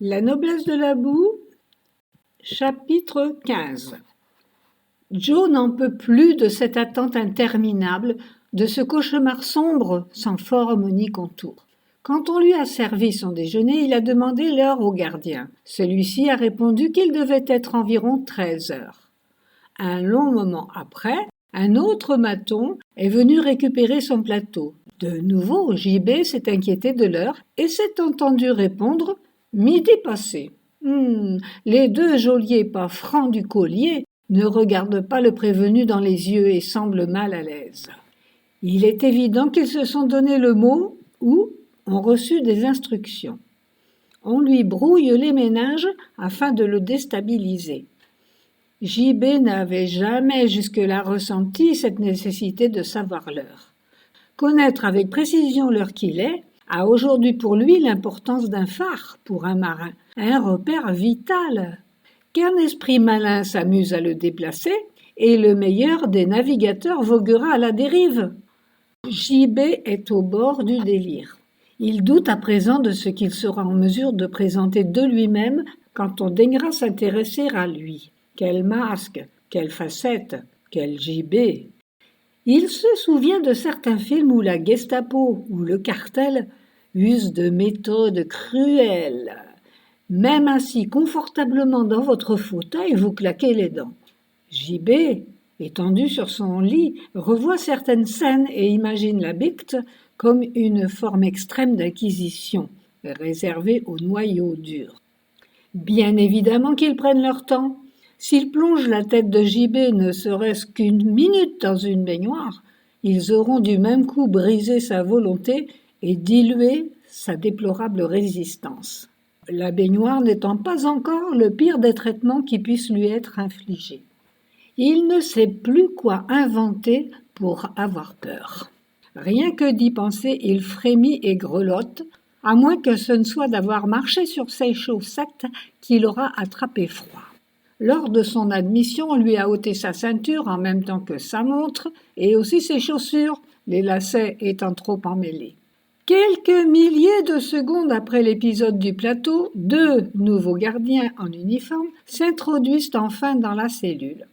La noblesse de la boue, chapitre 15. Joe n'en peut plus de cette attente interminable, de ce cauchemar sombre sans forme ni contour. Quand on lui a servi son déjeuner, il a demandé l'heure au gardien. Celui-ci a répondu qu'il devait être environ 13 heures. Un long moment après, un autre maton est venu récupérer son plateau. De nouveau, JB s'est inquiété de l'heure et s'est entendu répondre « Midi passé ». Les deux geôliers pas francs du collier ne regardent pas le prévenu dans les yeux et semblent mal à l'aise. Il est évident qu'ils se sont donné le mot ou ont reçu des instructions. On lui brouille les méninges afin de le déstabiliser. JB n'avait jamais jusque-là ressenti cette nécessité de savoir l'heure. Connaître avec précision l'heure qu'il est a aujourd'hui pour lui l'importance d'un phare pour un marin, un repère vital. Qu'un esprit malin s'amuse à le déplacer et le meilleur des navigateurs voguera à la dérive. JB est au bord du délire. Il doute à présent de ce qu'il sera en mesure de présenter de lui-même quand on daignera s'intéresser à lui. Quel masque, quelle facette, quel JB. Il se souvient de certains films où la Gestapo ou le cartel usent de méthodes cruelles. Même assis confortablement dans votre fauteuil, vous claquez les dents. JB, étendu sur son lit, revoit certaines scènes et imagine la Bicte comme une forme extrême d'inquisition, réservée aux noyaux durs. Bien évidemment qu'ils prennent leur temps. S'ils plongent la tête de JB ne serait-ce qu'une minute dans une baignoire, ils auront du même coup brisé sa volonté et dilué sa déplorable résistance. La baignoire n'étant pas encore le pire des traitements qui puissent lui être infligés. Il ne sait plus quoi inventer pour avoir peur. Rien que d'y penser, il frémit et grelotte, à moins que ce ne soit d'avoir marché sur ses chaussettes qu'il aura attrapé froid. Lors de son admission, on lui a ôté sa ceinture en même temps que sa montre et aussi ses chaussures, les lacets étant trop emmêlés. Quelques milliers de secondes après l'épisode du plateau, deux nouveaux gardiens en uniforme s'introduisent enfin dans la cellule.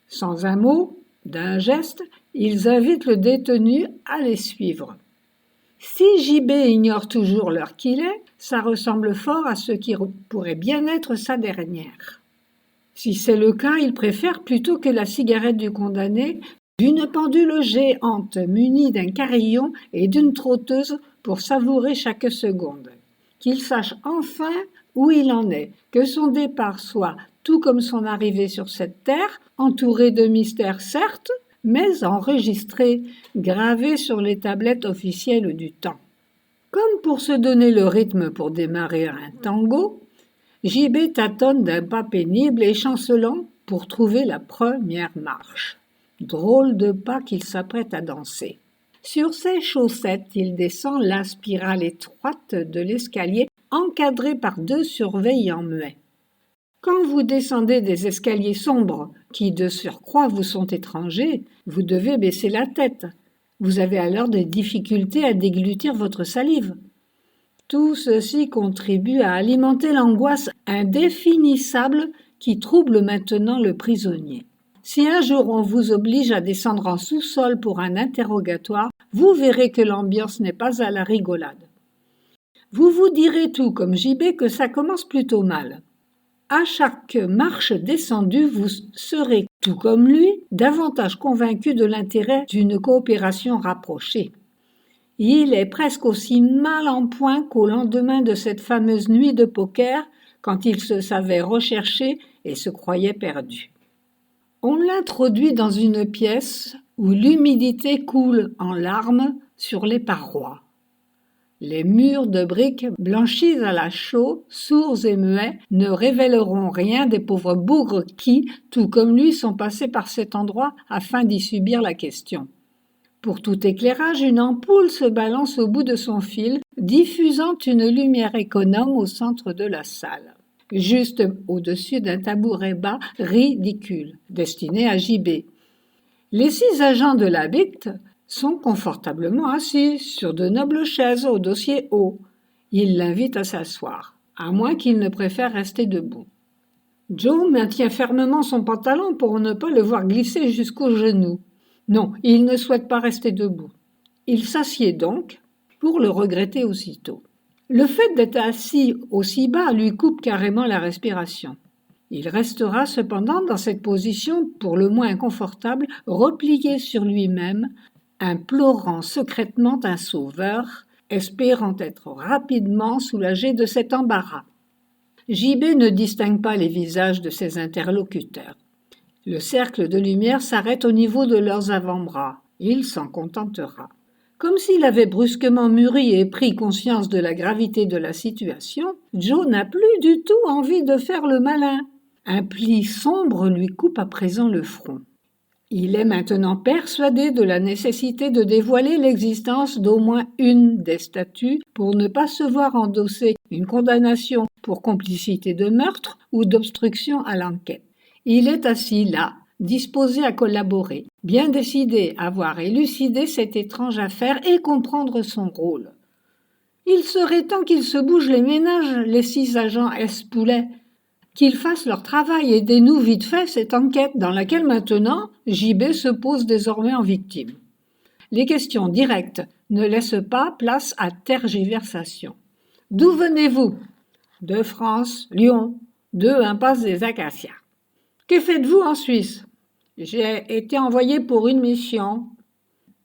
Sans un mot, d'un geste, ils invitent le détenu à les suivre. Si JB ignore toujours l'heure qu'il est, ça ressemble fort à ce qui pourrait bien être sa dernière. Si c'est le cas, il préfère, plutôt que la cigarette du condamné, d'une pendule géante munie d'un carillon et d'une trotteuse pour savourer chaque seconde. Qu'il sache enfin où il en est, que son départ soit, tout comme son arrivée sur cette terre, entouré de mystères certes, mais enregistré, gravé sur les tablettes officielles du temps. Comme pour se donner le rythme pour démarrer un tango, JB tâtonne d'un pas pénible et chancelant pour trouver la première marche. Drôle de pas qu'il s'apprête à danser. Sur ses chaussettes, il descend la spirale étroite de l'escalier, encadré par deux surveillants muets. Quand vous descendez des escaliers sombres, qui de surcroît vous sont étrangers, vous devez baisser la tête. Vous avez alors des difficultés à déglutir votre salive. Tout ceci contribue à alimenter l'angoisse indéfinissable qui trouble maintenant le prisonnier. Si un jour on vous oblige à descendre en sous-sol pour un interrogatoire, vous verrez que l'ambiance n'est pas à la rigolade. Vous vous direz tout comme JB que ça commence plutôt mal. À chaque marche descendue, vous serez, tout comme lui, davantage convaincu de l'intérêt d'une coopération rapprochée. Il est presque aussi mal en point qu'au lendemain de cette fameuse nuit de poker, quand il se savait recherché et se croyait perdu. On l'introduit dans une pièce où l'humidité coule en larmes sur les parois. Les murs de briques blanchis à la chaux, sourds et muets, ne révéleront rien des pauvres bougres qui, tout comme lui, sont passés par cet endroit afin d'y subir la question. Pour tout éclairage, une ampoule se balance au bout de son fil, diffusant une lumière économe au centre de la salle, juste au-dessus d'un tabouret bas ridicule, destiné à JB. Les 6 agents de la Bicte sont confortablement assis sur de nobles chaises au dossier haut. Ils l'invitent à s'asseoir. à moins qu'il ne préfère rester debout. Joe maintient fermement son pantalon pour ne pas le voir glisser jusqu'au genou. Non, il ne souhaite pas rester debout. Il s'assied donc, pour le regretter aussitôt. Le fait d'être assis aussi bas lui coupe carrément la respiration. Il restera cependant dans cette position pour le moins inconfortable, replié sur lui-même, implorant secrètement un sauveur, espérant être rapidement soulagé de cet embarras. JB ne distingue pas les visages de ses interlocuteurs. Le cercle de lumière s'arrête au niveau de leurs avant-bras. Il s'en contentera. Comme s'il avait brusquement mûri et pris conscience de la gravité de la situation, Joe n'a plus du tout envie de faire le malin. Un pli sombre lui coupe à présent le front. Il est maintenant persuadé de la nécessité de dévoiler l'existence d'au moins une des statues pour ne pas se voir endosser une condamnation pour complicité de meurtre ou d'obstruction à l'enquête. Il est assis là, disposé à collaborer, bien décidé à voir élucider cette étrange affaire et comprendre son rôle. Il serait temps qu'ils se bougent les ménages, les 6 agents S-Poulet, qu'ils fassent leur travail et dénouent vite fait cette enquête dans laquelle maintenant JB se pose désormais en victime. Les questions directes ne laissent pas place à tergiversation. D'où venez-vous ? De France, Lyon, 2 impasse des Acacias. Que faites-vous en Suisse ? J'ai été envoyé pour une mission.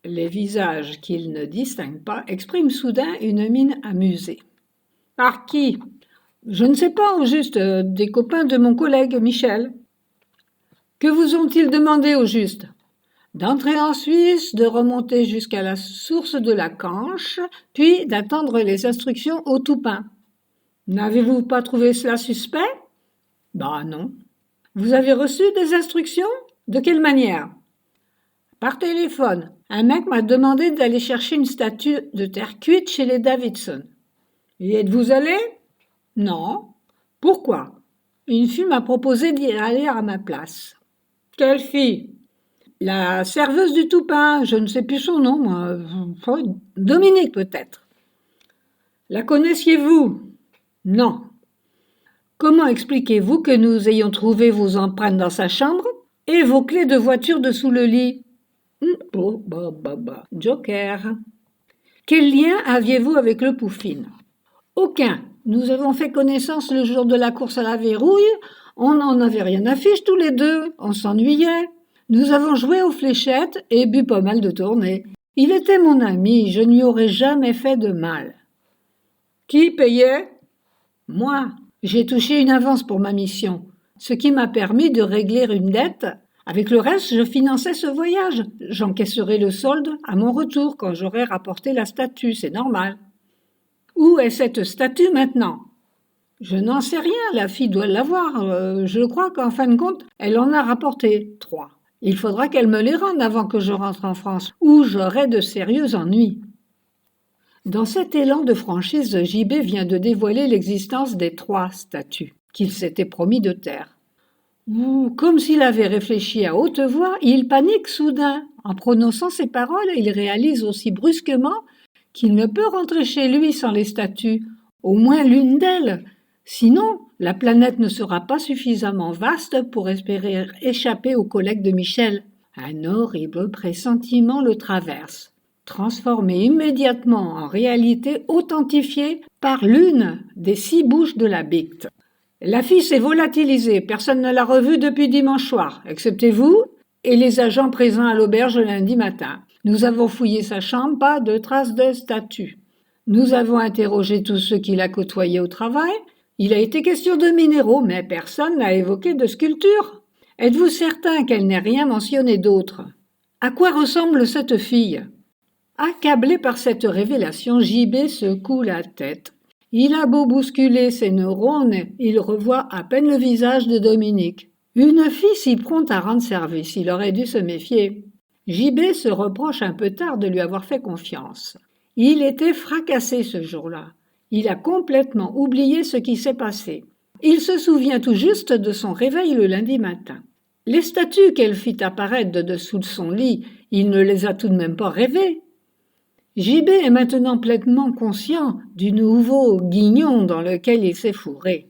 Les visages qu'il ne distingue pas expriment soudain une mine amusée. Par qui ? Je ne sais pas, au juste, des copains de mon collègue Michel. Que vous ont-ils demandé au juste ? D'entrer en Suisse, de remonter jusqu'à la source de la Canche, puis d'attendre les instructions au Toupin. N'avez-vous pas trouvé cela suspect ? Bah non. Vous avez reçu des instructions ? De quelle manière ? Par téléphone. Un mec m'a demandé d'aller chercher une statue de terre cuite chez les Davidson. Y êtes-vous allé ? Non. Pourquoi ? Une fille m'a proposé d'y aller à ma place. Quelle fille ? La serveuse du Toupin, je ne sais plus son nom, moi. Dominique peut-être. La connaissiez-vous ? Non. Comment expliquez-vous que nous ayons trouvé vos empreintes dans sa chambre et vos clés de voiture dessous le lit ? Joker. Quel lien aviez-vous avec le Pouffine ? Aucun. Nous avons fait connaissance le jour de la course à la verrouille. On n'en avait rien à fiche tous les deux. On s'ennuyait. Nous avons joué aux fléchettes et bu pas mal de tournées. Il était mon ami. Je ne lui aurais jamais fait de mal. Qui payait ? Moi. J'ai touché une avance pour ma mission, ce qui m'a permis de régler une dette. Avec le reste, je finançais ce voyage. J'encaisserai le solde à mon retour quand j'aurai rapporté la statue, c'est normal. Où est cette statue maintenant ? Je n'en sais rien, la fille doit l'avoir. Je crois qu'en fin de compte, elle en a rapporté 3. Il faudra qu'elle me les rende avant que je rentre en France, où j'aurai de sérieux ennuis. Dans cet élan de franchise, JB vient de dévoiler l'existence des 3 statues qu'il s'était promis de taire. Comme s'il avait réfléchi à haute voix, il panique soudain. En prononçant ces paroles, il réalise aussi brusquement qu'il ne peut rentrer chez lui sans les statues, au moins l'une d'elles. Sinon, la planète ne sera pas suffisamment vaste pour espérer échapper aux collègues de Michel. Un horrible pressentiment le traverse, transformé immédiatement en réalité authentifiée par l'une des 6 bouches de la bicte. La fille s'est volatilisée, personne ne l'a revue depuis dimanche soir, excepté vous et les agents présents à l'auberge lundi matin. Nous avons fouillé sa chambre, pas de traces de statue. Nous avons interrogé tous ceux qui la côtoyaient au travail. Il a été question de minéraux, mais personne n'a évoqué de sculpture. Êtes-vous certain qu'elle n'ait rien mentionné d'autre ? À quoi ressemble cette fille ? Accablé par cette révélation, JB secoue la tête. Il a beau bousculer ses neurones, il revoit à peine le visage de Dominique. Une fille si prompte à rendre service, il aurait dû se méfier. JB se reproche un peu tard de lui avoir fait confiance. Il était fracassé ce jour-là. Il a complètement oublié ce qui s'est passé. Il se souvient tout juste de son réveil le lundi matin. Les statues qu'elle fit apparaître de dessous de son lit, il ne les a tout de même pas rêvées. JB est maintenant pleinement conscient du nouveau guignon dans lequel il s'est fourré.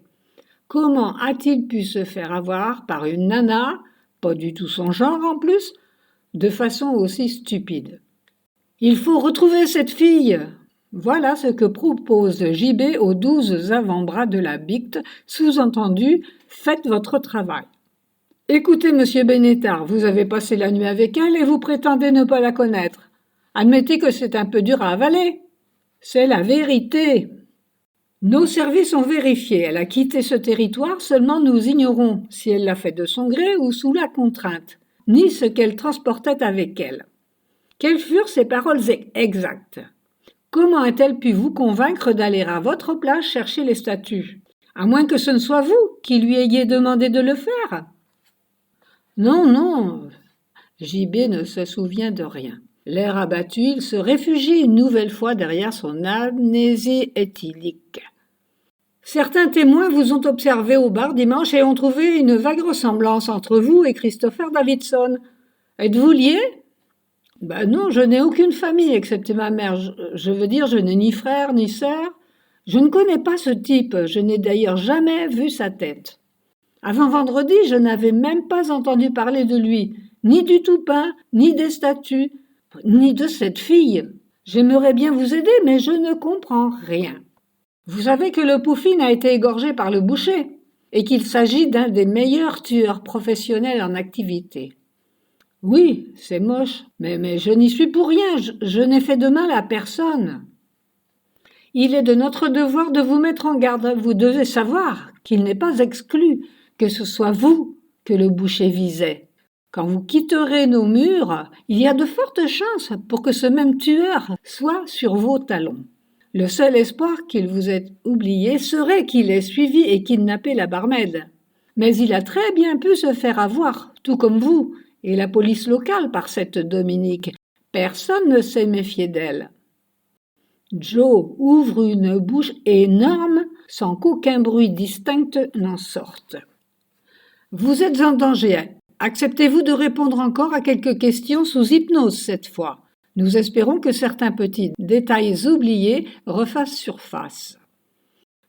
Comment a-t-il pu se faire avoir par une nana, pas du tout son genre en plus, de façon aussi stupide? Il faut retrouver cette fille. Voilà ce que propose JB aux 12 avant-bras de la Bicte, sous-entendu, faites votre travail. Écoutez, monsieur Bénétard, vous avez passé la nuit avec elle et vous prétendez ne pas la connaître. Admettez que c'est un peu dur à avaler. C'est la vérité. Nos services ont vérifié. Elle a quitté ce territoire, seulement nous ignorons si elle l'a fait de son gré ou sous la contrainte, ni ce qu'elle transportait avec elle. Quelles furent ses paroles exactes? Comment a-t-elle pu vous convaincre d'aller à votre place chercher les statues? À moins que ce ne soit vous qui lui ayez demandé de le faire. Non, JB ne se souvient de rien. L'air abattu, il se réfugie une nouvelle fois derrière son amnésie éthylique. Certains témoins vous ont observé au bar dimanche et ont trouvé une vague ressemblance entre vous et Christopher Davidson. Êtes-vous liés? Non, je n'ai aucune famille excepté ma mère. Je veux dire, je n'ai ni frère ni sœur. Je ne connais pas ce type. Je n'ai d'ailleurs jamais vu sa tête. Avant vendredi, je n'avais même pas entendu parler de lui, ni du Toupin, ni des statues, ni de cette fille. J'aimerais bien vous aider, mais je ne comprends rien. Vous savez que le Pouffine a été égorgé par le boucher et qu'il s'agit d'un des meilleurs tueurs professionnels en activité. Oui, c'est moche, mais je n'y suis pour rien, je n'ai fait de mal à personne. Il est de notre devoir de vous mettre en garde. Vous devez savoir qu'il n'est pas exclu que ce soit vous que le boucher visait. Quand vous quitterez nos murs, il y a de fortes chances pour que ce même tueur soit sur vos talons. Le seul espoir qu'il vous ait oublié serait qu'il ait suivi et kidnappé la barmaid. Mais il a très bien pu se faire avoir, tout comme vous, et la police locale par cette Dominique. Personne ne s'est méfié d'elle. Joe ouvre une bouche énorme sans qu'aucun bruit distinct n'en sorte. Vous êtes en danger. Acceptez-vous de répondre encore à quelques questions sous hypnose cette fois? Nous espérons que certains petits détails oubliés refassent surface.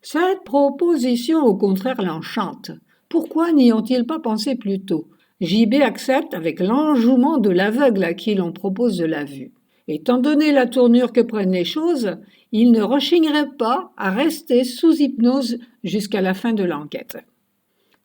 Cette proposition, au contraire, l'enchante. Pourquoi n'y ont-ils pas pensé plus tôt? JB accepte avec l'enjouement de l'aveugle à qui l'on propose de la vue. Étant donné la tournure que prennent les choses, il ne rechignerait pas à rester sous hypnose jusqu'à la fin de l'enquête.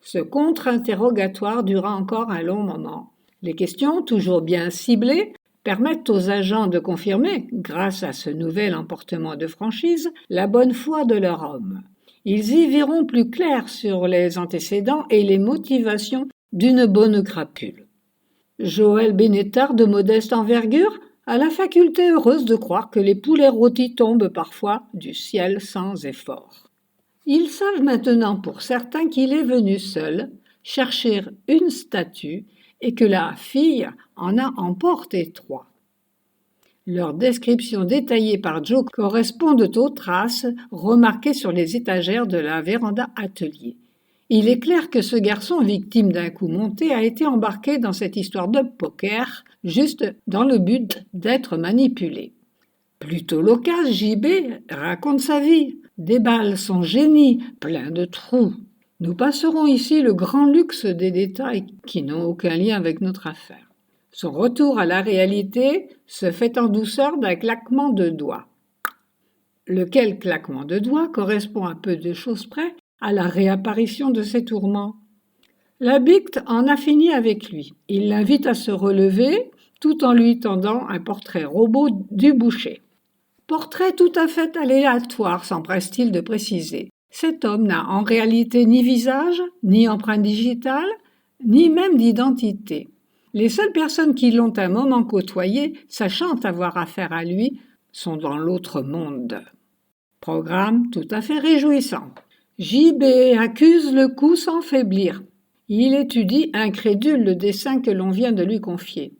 Ce contre-interrogatoire dura encore un long moment. Les questions, toujours bien ciblées, permettent aux agents de confirmer, grâce à ce nouvel emportement de franchise, la bonne foi de leur homme. Ils y verront plus clair sur les antécédents et les motivations d'une bonne crapule. Joël Bénétard, de modeste envergure, a la faculté heureuse de croire que les poulets rôtis tombent parfois du ciel sans effort. Ils savent maintenant pour certains qu'il est venu seul chercher une statue et que la fille en a emporté 3. Leurs descriptions détaillées par Joe correspondent aux traces remarquées sur les étagères de la véranda atelier. Il est clair que ce garçon, victime d'un coup monté, a été embarqué dans cette histoire de poker juste dans le but d'être manipulé. Plutôt loquace, JB raconte sa vie, déballe son génie, plein de trous. Nous passerons ici le grand luxe des détails qui n'ont aucun lien avec notre affaire. Son retour à la réalité se fait en douceur d'un claquement de doigts. Lequel claquement de doigts correspond à peu de choses près à la réapparition de ses tourments. La Bicte en a fini avec lui. Il l'invite à se relever tout en lui tendant un portrait robot du boucher. Portrait tout à fait aléatoire, s'empresse-t-il de préciser. Cet homme n'a en réalité ni visage, ni empreinte digitale, ni même d'identité. Les seules personnes qui l'ont un moment côtoyé, sachant avoir affaire à lui, sont dans l'autre monde. Programme tout à fait réjouissant. JB accuse le coup sans faiblir. Il étudie incrédule le dessin que l'on vient de lui confier.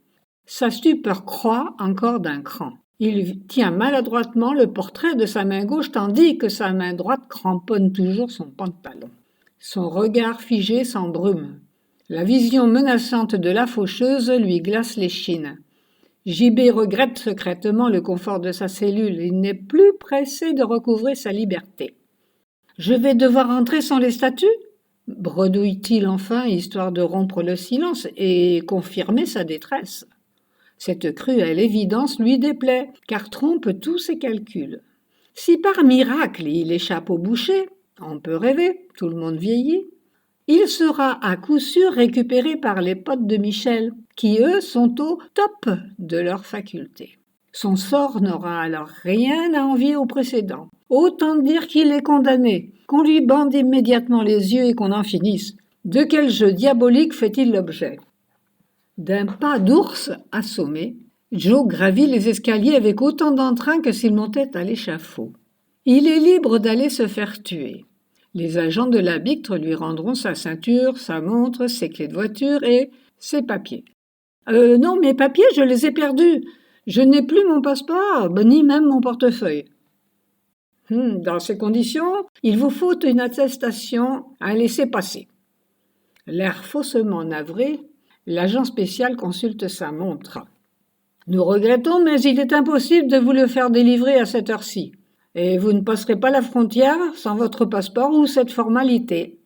Sa stupeur croît encore d'un cran. Il tient maladroitement le portrait de sa main gauche tandis que sa main droite cramponne toujours son pantalon. Son regard figé s'embrume. La vision menaçante de la faucheuse lui glace l'échine. JB regrette secrètement le confort de sa cellule. Il n'est plus pressé de recouvrer sa liberté. « Je vais devoir entrer sans les statues ?» bredouille-t-il enfin, histoire de rompre le silence et confirmer sa détresse. Cette cruelle évidence lui déplaît, car trompe tous ses calculs. Si par miracle il échappe au boucher, on peut rêver, tout le monde vieillit, il sera à coup sûr récupéré par les potes de Michel, qui eux sont au top de leurs facultés. Son sort n'aura alors rien à envier au précédent. Autant dire qu'il est condamné, qu'on lui bande immédiatement les yeux et qu'on en finisse. De quel jeu diabolique fait-il l'objet ? D'un pas d'ours assommé, Joe gravit les escaliers avec autant d'entrain que s'il montait à l'échafaud. Il est libre d'aller se faire tuer. Les agents de la BICTRE lui rendront sa ceinture, sa montre, ses clés de voiture et ses papiers. Non, mes papiers, je les ai perdus. Je n'ai plus mon passeport, ni même mon portefeuille. Dans ces conditions, il vous faut une attestation à laisser passer. L'air faussement navré, l'agent spécial consulte sa montre. Nous regrettons, mais il est impossible de vous le faire délivrer à cette heure-ci. Et vous ne passerez pas la frontière sans votre passeport ou cette formalité.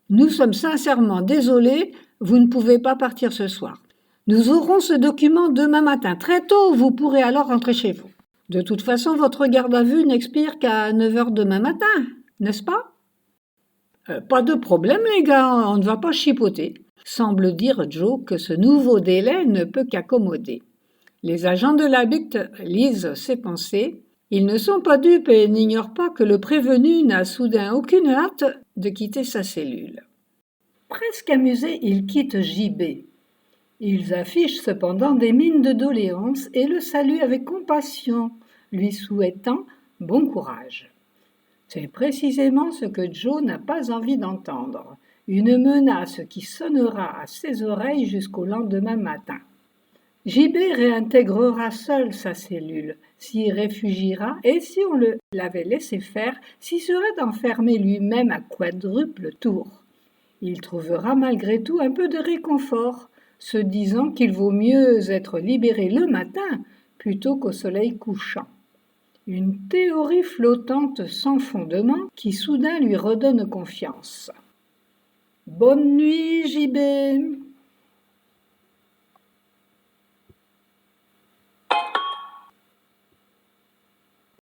Nous sommes sincèrement désolés, vous ne pouvez pas partir ce soir. Nous aurons ce document demain matin. Très tôt, vous pourrez alors rentrer chez vous. De toute façon, votre garde à vue n'expire qu'à 9h demain matin, n'est-ce pas ? Pas de problème, les gars, on ne va pas chipoter, semble dire Joe que ce nouveau délai ne peut qu'accommoder. Les agents de la BICTRE lisent ses pensées. Ils ne sont pas dupes et n'ignorent pas que le prévenu n'a soudain aucune hâte de quitter sa cellule. Presque amusés, ils quittent JB. Ils affichent cependant des mines de doléance et le saluent avec compassion, lui souhaitant bon courage. C'est précisément ce que Joe n'a pas envie d'entendre, une menace qui sonnera à ses oreilles jusqu'au lendemain matin. JB réintégrera seul sa cellule, s'y réfugiera et si on l'avait laissé faire, s'y serait enfermé lui-même à quadruple tour. Il trouvera malgré tout un peu de réconfort, se disant qu'il vaut mieux être libéré le matin plutôt qu'au soleil couchant. Une théorie flottante sans fondement qui soudain lui redonne confiance. Bonne nuit, JB.